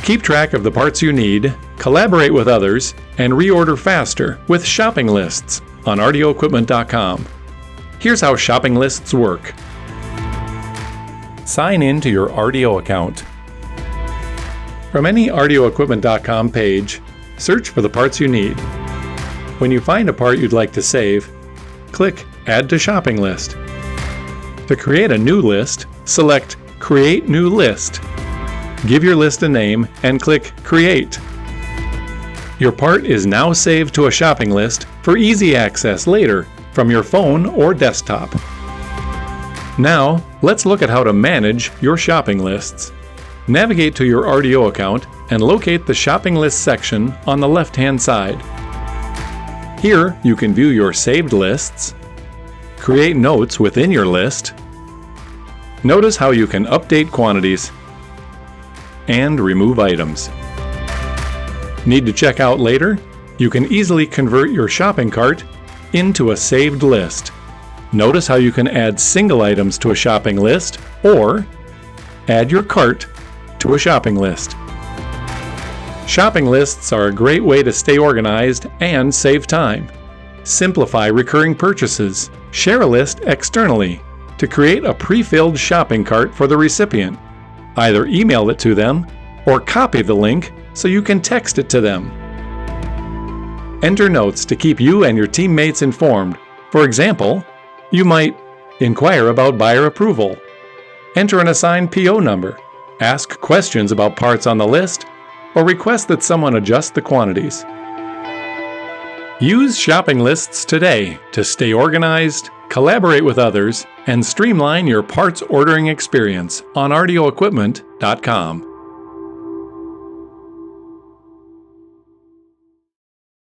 Keep track of the parts you need, collaborate with others, and reorder faster with shopping lists on rdioequipment.com. Here's how shopping lists work. Sign in to your RDO account. From any rdioequipment.com page, search for the parts you need. When you find a part you'd like to save, click Add to Shopping List. To create a new list, select Create New List. Give your list a name and click Create. Your part is now saved to a shopping list for easy access later from your phone or desktop. Now, let's look at how to manage your shopping lists. Navigate to your RDO account and locate the Shopping List section on the left-hand side. Here, you can view your saved lists, create notes within your list, notice how you can update quantities, and remove items. Need to check out later? You can easily convert your shopping cart into a saved list. Notice how you can add single items to a shopping list or add your cart to a shopping list. Shopping lists are a great way to stay organized and save time. Simplify recurring purchases. Share a list externally to create a pre-filled shopping cart for the recipient. Either email it to them or copy the link so you can text it to them. Enter notes to keep you and your teammates informed. For example, you might inquire about buyer approval, enter an assigned PO number, ask questions about parts on the list, or request that someone adjust the quantities. Use shopping lists today to stay organized, collaborate with others, and streamline your parts ordering experience on rdioequipment.com.